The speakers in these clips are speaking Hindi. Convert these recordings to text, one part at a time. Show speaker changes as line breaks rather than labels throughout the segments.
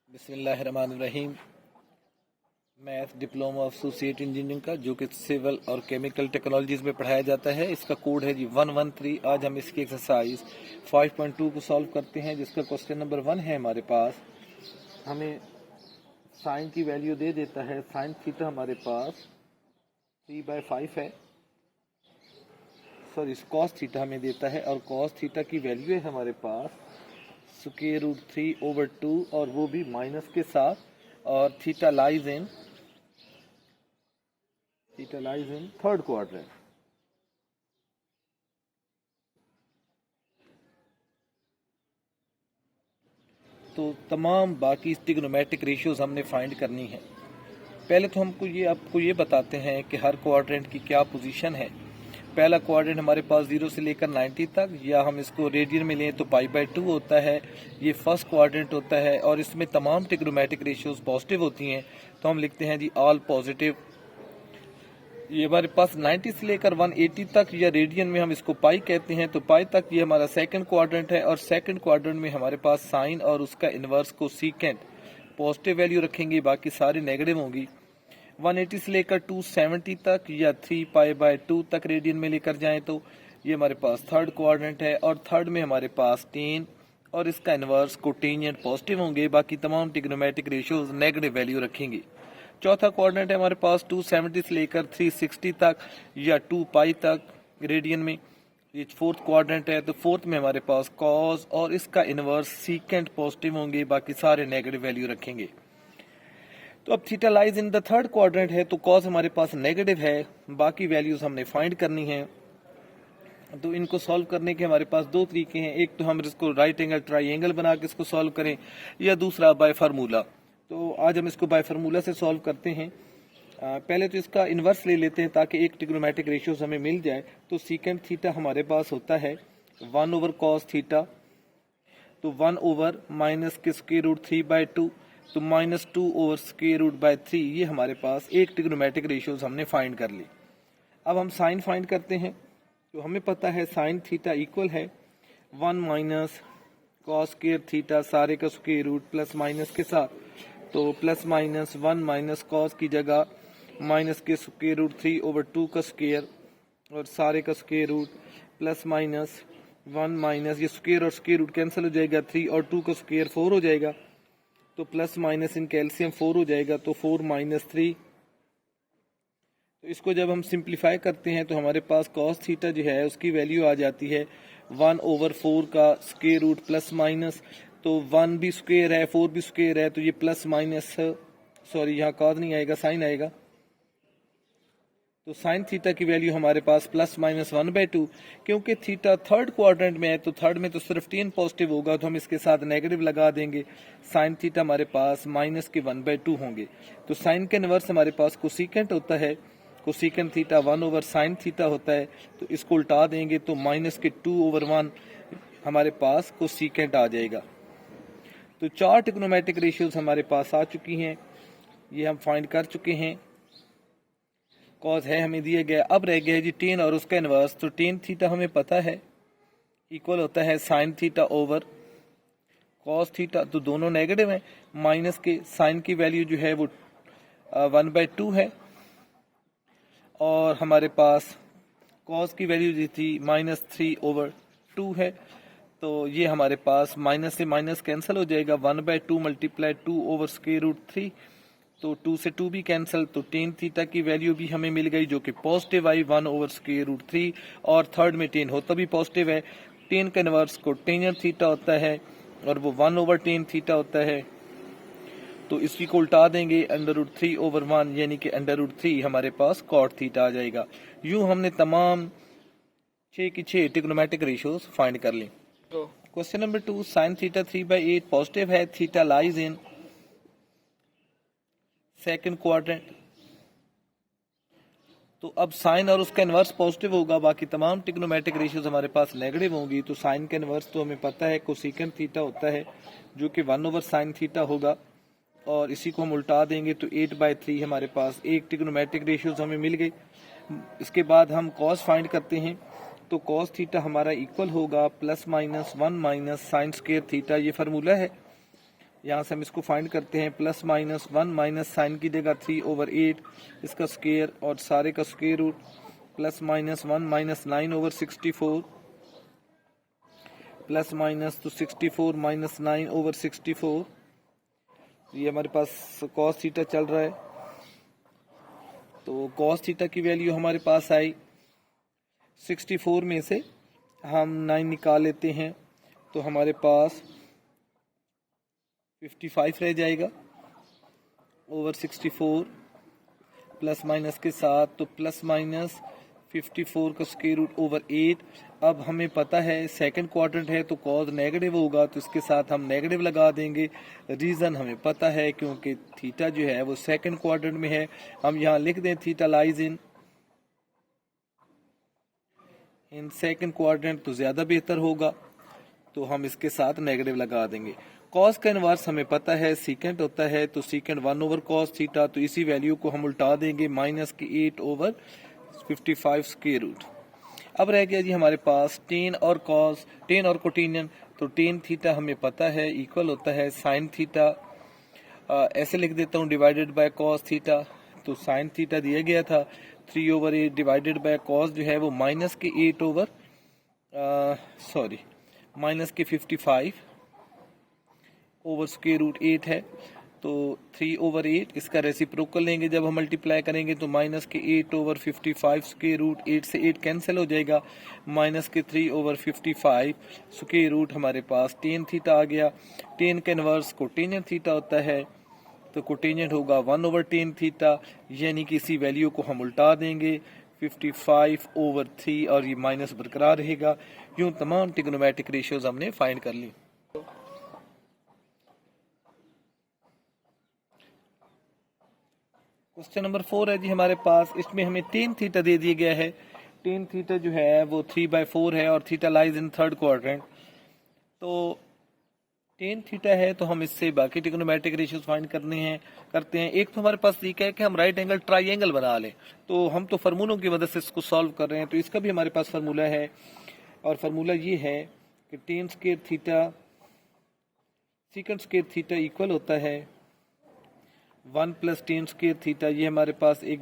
बिस्मिल्लाहिर्रहमानिर्रहीम। Math diploma of associate engineering का जो कि सिविल और केमिकल टेक्नोलॉजीज में पढ़ाया जाता है, इसका कोड है जी 113। आज हम इसकी एक्सरसाइज 5.2 को सॉल्व करते हैं, जिसका क्वेश्चन नंबर 1 है हमारे पास। हमें साइन की वैल्यू दे देता है, साइन थीटा हमारे पास 3/5 है, सॉरी कॉस थीटा हमें देता है, और कॉस थीटा की वैल्यू है हमारे पास √3/2, और वो भी माइनस के साथ, और theta lies in third quadrant. तो तमाम बाकी ट्रिग्नोमेट्रिक रेशियोज हमने फाइंड करनी है। पहले तो आपको ये बताते हैं कि हर क्वाड्रेंट की क्या पोजीशन है। पहला क्वाड्रेंट हमारे पास 0 से लेकर 90 तक, या हम इसको रेडियन में लें तो π/2 होता है। ये फर्स्ट क्वाड्रेंट होता है, और इसमें तमाम ट्रिग्नोमेट्रिक रेशियोज पॉजिटिव होती हैं, तो हम लिखते हैं जी ऑल पॉजिटिव। ये हमारे पास 90 से लेकर 180 तक, या रेडियन में हम इसको पाई कहते हैं, तो पाई तक ये हमारा सेकंड क्वाड्रेंट है। और सेकंड क्वाड्रेंट में हमारे पास साइन और उसका इनवर्स को सीकेंट पॉजिटिव वैल्यू रखेंगे, बाकी सारी नेगेटिव होंगी। 180 से लेकर 270 तक, या 3π/2 तक रेडियन में लेकर जाएं तो ये हमारे पास थर्ड क्वाड्रेंट है। और थर्ड में हमारे पास टेन और इसका इनवर्स कोटेनियट पॉजिटिव होंगे, बाकी तमाम ट्रिग्नोमेट्रिक रेशियोज नेगेटिव वैल्यू रखेंगे। चौथा क्वाड्रेंट है हमारे पास 270 से लेकर 360 तक, या 2π तक रेडियन में। ये फोर्थ क्वाड्रेंट है, तो फोर्थ में हमारे पास कॉस और इसका इनवर्स सीकेंट पॉजिटिव होंगे, बाकी सारे नेगेटिव वैल्यू रखेंगे। तो अब theta lies in the third quadrant है, तो कॉस हमारे पास नेगेटिव है, बाकी वैल्यूज हमने फाइंड करनी है। तो इनको सॉल्व करने के हमारे पास दो तरीके हैं। एक तो हम इसको राइट एंगल ट्राइंगल बना के इसको सॉल्व करें, या दूसरा बाय फार्मूला। तो आज हम इसको बाय फार्मूला से सॉल्व करते हैं। पहले तो इसका इन्वर्स ले लेते हैं ताकि एक ट्रिग्नोमेट्रिक रेशियोज हमें मिल जाए। तो सीकेंट थीटा हमारे पास होता है 1/cos थीटा, तो 1 माइनस के स्क्वायर रूट 3/2, तो -2/√3। ये हमारे पास एक ट्रिग्नोमेट्रिक रेशियोज हमने फाइंड कर ली। अब हम साइन फाइंड करते हैं। तो हमें पता है साइन थीटा इक्वल है 1 - cos स्क्वायर थीटा, सारे का स्क्वायर रूट प्लस माइनस के साथ, तो +-1 - cos की जगह माइनस के स्क्वायर रूट 3/2 का स्क्वायर, और सारे का स्क्वायर रूट +-1 - ये स्क्वायर और स्क्वायर रूट कैंसिल हो जाएगा, 3 और 2 का स्क्वायर 4 हो जाएगा, तो +- इन कैल्शियम 4 हो जाएगा, तो 4 - 3। तो इसको जब हम सिंप्लीफाई करते हैं तो हमारे पास cos थीटा जो है उसकी वैल्यू आ जाती है 1/4 का स्क्वायर रूट प्लस माइनस, तो 1 भी स्क्वायर है 4 भी स्क्वायर है, तो ये प्लस माइनस, सॉरी यहाँ cos नहीं आएगा, साइन आएगा। तो साइन थीटा की वैल्यू हमारे पास +-1/2। क्योंकि थीटा थर्ड क्वाड्रेंट में है, तो थर्ड में तो सिर्फ 10 पॉजिटिव होगा, तो हम इसके साथ नेगेटिव लगा देंगे। साइन थीटा हमारे पास -1/2 होंगे। तो साइन के इनवर्स हमारे पास कोसिकेंट होता है, कोसिकेंट थीटा 1/sin थीटा होता है, तो इसको उल्टा देंगे तो -2/1 हमारे पास कोसिकेंट आ जाएगा। तो 4 ट्रिग्नोमेट्रिक रेशियोज हमारे पास आ चुकी हैं, ये हम फाइंड कर चुके हैं। कॉज है हमें दिया गया, अब रह गया है जी टेन और उसका इनवर्स। तो टेन थीटा हमें पता है इक्वल होता है sine theta over cos theta, तो दोनों नेगेटिव हैं, माइनस के साइन की वैल्यू जो है वो 1/2 है, और हमारे पास कॉस की वैल्यू जो थी -3/2 है। तो ये हमारे पास माइनस से माइनस कैंसिल हो जाएगा, 1/2 × 2/√3, तो 2 से 2 भी कैंसिल, तो टेन थीटा की वैल्यू भी हमें मिल गई जो कि पॉजिटिव आई 1/√3, और थर्ड में टेन होता भी पॉजिटिव है। टेन का इनवर्स कोटेनियट थीटा होता है, और वो 1/tan थीटा होता है, तो इसी को उल्टा देंगे √3/1, यानी कि √3 हमारे पास कॉट थीटा आ जाएगा। यूं हमने तमाम 6 की 6 ट्रिग्नोमेट्रिक रेशियोज फाइंड कर ली। Question number 2, sine theta 3/8 positive है, theta lies in second quadrant. तो अब साइन और उसका इनवर्स पॉजिटिव होगा, बाकी तमाम ट्रिग्नोमेट्रिक रेशियोज हमारे पास नेगेटिव होंगी। तो साइन का इनवर्स तो हमें पता है कोसिकेंट थीटा होता है, जो कि 1/sin थीटा होगा, और इसी को हम उल्टा देंगे तो 8/3 हमारे पास एक ट्रिग्नोमेट्रिक रेशियोज हमें मिल गई। इसके बाद हम कॉस फाइंड करते हैं, तो कॉस थीटा हमारा इक्वल होगा +-1 - sin स्क्वायर थीटा, ये फार्मूला है। यहाँ से हम इसको फाइंड करते हैं। प्लस माइनस 1 माइनस साइन की जगह 3/8 इसका स्क्वायर और सारे का square root, plus minus 1 minus 9/64 plus minus तो 64 माइनस 9/64। ये हमारे पास कॉस थीटा चल रहा है, तो कॉस थीटा की वैल्यू हमारे पास आई 64 में से हम 9 निकाल लेते हैं तो हमारे पास 55 रह जाएगा ओवर 64 प्लस माइनस के साथ, तो प्लस माइनस 54 का स्क्वायर रूट ओवर 8। अब हमें पता है सेकंड क्वाड्रेंट है तो कॉज नेगेटिव होगा, तो इसके साथ हम नेगेटिव लगा देंगे। रीज़न हमें पता है क्योंकि थीटा जो है वो सेकंड क्वाड्रेंट में है। हम यहाँ लिख दें theta lies in second quadrant, तो ज़्यादा बेहतर होगा, तो हम इसके साथ नेगेटिव लगा देंगे। कॉस का इनवर्स हमें पता है सीकेंट होता है, तो सीकेंट 1 ओवर कॉस थीटा, तो इसी वैल्यू को हम उल्टा देंगे माइनस की 8/55 स्क्वायर रूट। अब रह गया जी हमारे पास टेन और कॉस, टेन और कोटेनियन। तो टेन थीटा हमें पता है इक्वल होता है साइन थीटा, ऐसे लिख देता हूँ डिवाइडेड बाय कॉस थीटा। तो साइन थीटा दिया गया था 3/8 डिवाइडेड बाय कॉस जो है वो माइनस के 55 ओवर स्क्वायर रूट 8 है। तो 3/8 इसका रेसिप्रोकल लेंगे जब हम मल्टीप्लाई करेंगे तो माइनस के 8/55 स्क्वायर रूट, 8 से 8 कैंसिल हो जाएगा, माइनस के 3/55 स्क्वायर रूट हमारे पास टेन थीटा आ गया। टेन का इनवर्स कोटेनियन थीटा होता है, तो कोटेनियन होगा 1/10 थीटा, यानी कि इसी वैल्यू को हम उल्टा देंगे 55/3 और ये माइनस बरकरार रहेगा। यूं तमाम ट्रिग्नोमेट्रिक रेशियोज हमने फाइंड कर ली। क्वेश्चन नंबर 4 है जी हमारे पास, इसमें हमें टेन थीटा दे दिया गया है। टेन थीटा जो है वो 3/4 है और theta lies in third quadrant. तो टेन थीटा है तो हम इससे बाकी ट्रिग्नोमेट्रिक रेशियोज फाइंड करते हैं। एक तो हमारे पास तरीका है कि हम राइट एंगल ट्राइंगल बना लें, तो हम तो फार्मूलों की मदद से इसको सॉल्व कर रहे हैं। तो इसका भी हमारे पास फार्मूला है और फार्मूला ये है कि ten square theta secant square theta equal होता है 1 प्लस टेन स्क्वायर थीटा। ये हमारे पास एक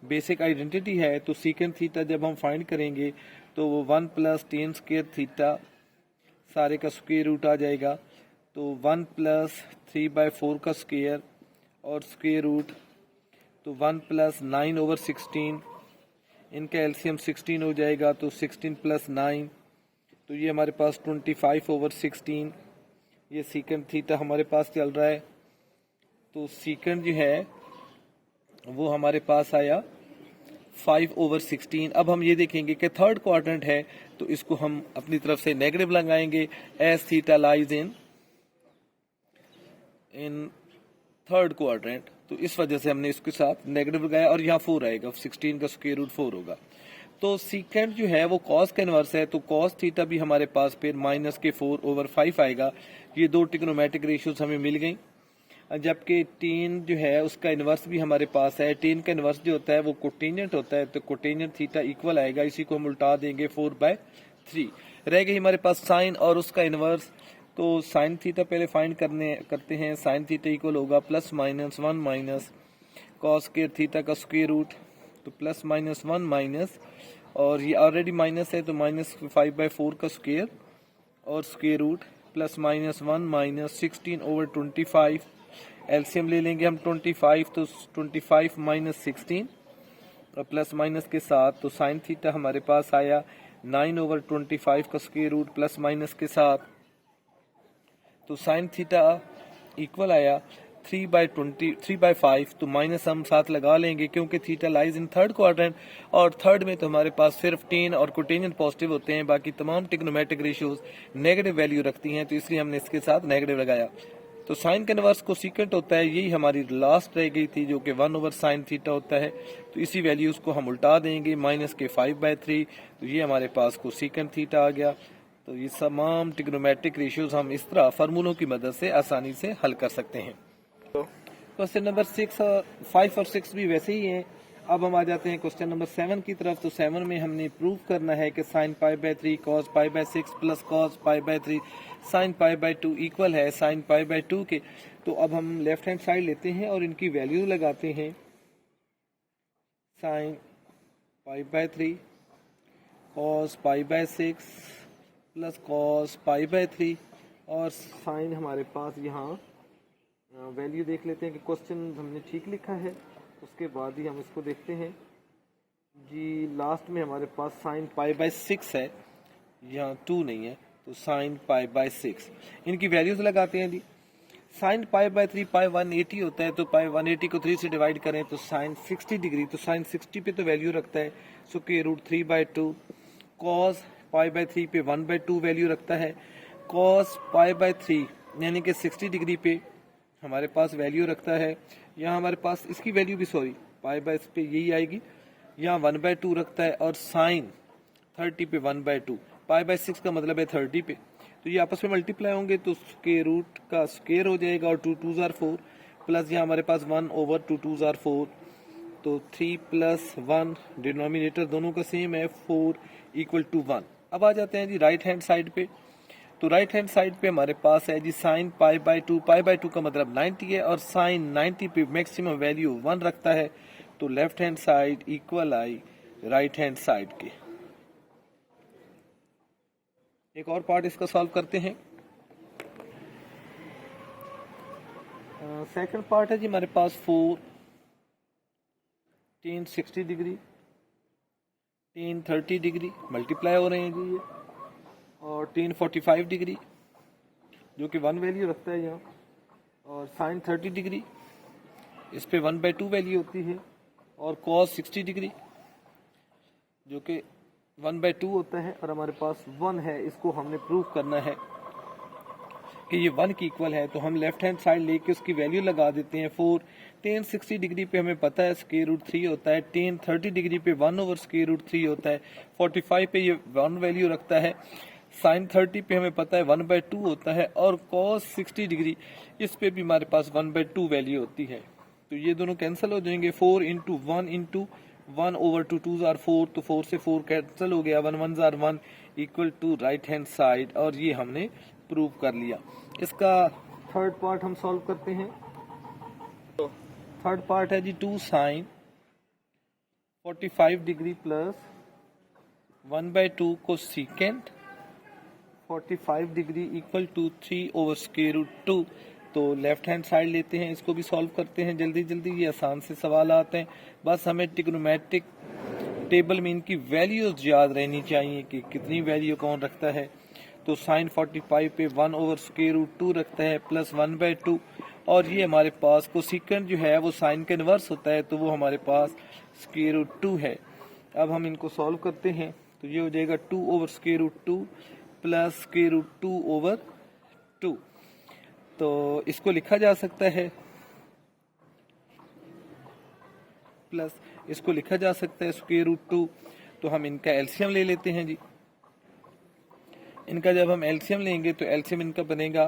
बेसिक आइडेंटिटी है। तो सीकेंट थीटा जब हम फाइंड करेंगे तो वो 1 प्लस टेन स्क्वायर थीटा सारे का स्क्वायर रूट आ जाएगा, तो 1 प्लस 3/4 का स्क्वायर और स्क्वायर रूट, तो 1 प्लस 9/16, इनका एलसीएम 16 हो जाएगा, तो 16 प्लस 9, तो ये हमारे पास 25/16। ये सीकेंट थीटा हमारे पास चल रहा है। तो सीकेंट जो है वो हमारे पास आया 5/16। अब हम ये देखेंगे कि थर्ड क्वाड्रेंट है तो इसको हम अपनी तरफ से नेगेटिव लगाएंगे, as theta lies in third quadrant, तो इस वजह से हमने इसके साथ नेगेटिव लगाया और यहाँ 4 आएगा, 16 का स्क्वायर रूट 4 होगा। तो सीकेंट जो है वो कॉस का इनवर्स है, तो कॉस थीटा भी हमारे पास फिर माइनस के 4/5 आएगा। ये दो ट्रिग्नोमेट्रिक रेशियोज हमें मिल गई। जबकि टेन जो है उसका इनवर्स भी हमारे पास है। टेन का इनवर्स जो होता है वो कोटेनियंट होता है, तो कोटेनियंट थीटा इक्वल आएगा, इसी को हम उल्टा देंगे 4/3। रह गई हमारे पास साइन और उसका इनवर्स। तो साइन थीटा पहले फाइंड करते हैं। साइन थीटा इक्वल होगा plus minus 1 minus cos square theta का स्क्वायर रूट, तो प्लस माइनस 1 माइनस, और ये ऑलरेडी माइनस है तो माइनस 5/4 का स्क्वायर और square root, plus minus 1 minus 16/25। LCM ले लेंगे हम 25, तो 25 माइनस 16 और प्लस माइनस के साथ, तो साइन थीटा हमारे पास आया 9/25 का स्क्वायर रूट प्लस माइनस के साथ, तो साइन थीटा इक्वल आया 3/5। तो माइनस हम साथ लगा लेंगे क्योंकि theta lies in third quadrant, और थर्ड में तो हमारे पास सिर्फ टेन और कोटेनियन पॉजिटिव होते हैं, बाकी तमाम ट्रिग्नोमेट्रिक रेशियोज नेगेटिव वैल्यू रखती हैं, तो इसलिए हमने इसके साथ नेगेटिव लगाया। तो साइन का इनवर्स को सीकेंट होता है, यही हमारी लास्ट रह गई थी जो कि 1/sin थीटा होता है, तो इसी वैल्यूज को हम उल्टा देंगे माइनस के 5/3, तो ये हमारे पास को सीकेंट थीटा आ गया। तो ये तमाम ट्रिग्नोमेट्रिक रेशियोज हम इस तरह फार्मूलों की मदद से आसानी से हल कर सकते हैं। क्वेश्चन नंबर 5 और 6 भी वैसे ही हैं। अब हम आ जाते हैं क्वेश्चन नंबर 7 की तरफ। तो 7 में हमने प्रूव करना है कि sign pi by 3 cos pi bye 6 plus cos pi by 3 sign pi by 2 equal है साइन पाई बाय 2 के। तो अब हम लेफ्ट हैंड साइड लेते हैं और इनकी वैल्यू लगाते हैं। Sign pi by 3 cos pi bye 6 plus cos pi by 3 और साइन हमारे पास यहाँ वैल्यू देख लेते हैं कि क्वेश्चन हमने ठीक लिखा है, उसके बाद ही हम इसको देखते हैं जी। लास्ट में हमारे पास साइन पाई बाय 6 है, यहाँ 2 नहीं है, तो साइन पाई बाय 6 इनकी वैल्यूज लगाते हैं जी। साइन पाई बाय 3 पाई 180 होता है, तो पाई 180 को 3 से डिवाइड करें तो साइन 60 डिग्री, तो साइन 60 पे तो वैल्यू रखता है square root 3 by 2। Cos pi by 3 पे 1 बाय 2 वैल्यू रखता है। कॉस पाई बाय 3 यानी कि 60 डिग्री पे हमारे पास वैल्यू रखता है। यहाँ हमारे पास इसकी वैल्यू भी पाई बाय इस पे यही आएगी, यहाँ 1 बाय 2 रखता है। और साइन 30 पे 1 बाय 2, पाई बाय 6 का मतलब है 30 पे, तो ये आपस में मल्टीप्लाई होंगे तो स्क्वायर रूट का स्क्वायर हो जाएगा और 2 2 4 प्लस यहाँ हमारे पास 1 ओवर 2 2 4, तो 3 प्लस 1 डिनोमिनेटर दोनों का सेम है 4 इक्वल टू 1। अब आ जाते हैं जी राइट हैंड साइड पे। तो राइट हैंड साइड पे हमारे पास है जी sine pi by 2, pi by 2 का मतलब 90 है और साइन 90 पे मैक्सिमम वैल्यू 1 रखता है, तो लेफ्ट हैंड साइड इक्वल आई राइट हैंड साइड के। एक और पार्ट इसका सॉल्व करते हैं। सेकंड पार्ट है जी हमारे पास 4 tan 60 degree tan 30 degree multiply हो रहे हैं जी ये, और tan 45 डिग्री जो कि 1 वैल्यू रखता है यहाँ, और साइन 30 डिग्री इस पे 1 बाय 2 वैल्यू होती है, और cos 60 डिग्री जो कि 1 बाय 2 होता है, और हमारे पास 1 है। इसको हमने प्रूव करना है कि ये 1 की इक्वल है, तो हम लेफ्ट हैंड साइड लेके उसकी वैल्यू लगा देते हैं। 4 tan 60 डिग्री पे हमें पता है स्क्वायर रूट 3 होता है, tan 30 डिग्री पे 1 ओवर स्क्वायर रूट 3 होता है, 45 पे ये 1 वैल्यू रखता है, साइन 30 पे हमें पता है 1 बाय 2 होता है, और cos 60 डिग्री इस पे भी हमारे पास 1 बाय 2 वैल्यू होती है। तो ये दोनों कैंसिल हो जाएंगे, 4 इंटू 1 ओवर 2 2 जार 4, तो 4 से 4 कैंसिल हो गया, 1 1 जार 1 equal to right hand side, और ये हमने प्रूव कर लिया। इसका थर्ड पार्ट हम सॉल्व करते हैं। तो थर्ड पार्ट है जी 2 साइन 45 डिग्री प्लस 1 बाय 2 को secant 45 degree equal to 3 over square root 2। तो लेफ्ट हैंड साइड लेते हैं, इसको भी सॉल्व करते हैं जल्दी जल्दी, ये आसान से सवाल आते हैं। बस हमें ट्रिग्नोमेट्रिक टेबल में इनकी वैल्यूज याद रहनी चाहिए कि कितनी वैल्यू कौन रखता है। तो साइन 45 पे 1 ओवर स्क्वायर रूट 2 रखता है प्लस 1 बाय 2, और ये हमारे पास कोसेकेंट जो है वो साइन का इन्वर्स होता है, तो वो हमारे पास स्क्वायर रूट 2 है। अब हम इनको सॉल्व करते हैं, तो ये हो जाएगा 2 over square root 2 plus square root 2 over 2। तो इसको लिखा जा सकता है प्लस इसको लिखा जा सकता है स्क्वायर रूट 2। तो हम इनका एलसीएम ले लेते हैं जी। इनका जब हम एलसीएम लेंगे तो एलसीएम इनका बनेगा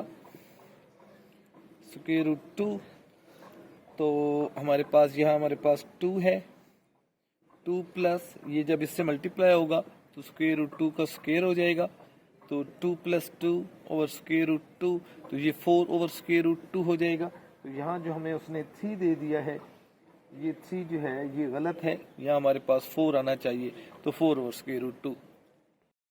स्क्वायर रूट 2, तो हमारे पास यहाँ हमारे पास 2 है, 2 प्लस ये जब इससे मल्टीप्लाई होगा तो स्क्वायर रूट 2 का स्क्वायर हो जाएगा, तो 2 प्लस 2 ओवर स्क्वायर रूट 2, तो ये 4 ओवर स्क्वायर रूट 2 हो जाएगा। तो यहाँ जो हमें उसने 3 दे दिया है, ये 3 जो है ये गलत है, यहाँ हमारे पास 4 आना चाहिए, तो 4 ओवर स्क्वायर रूट 2।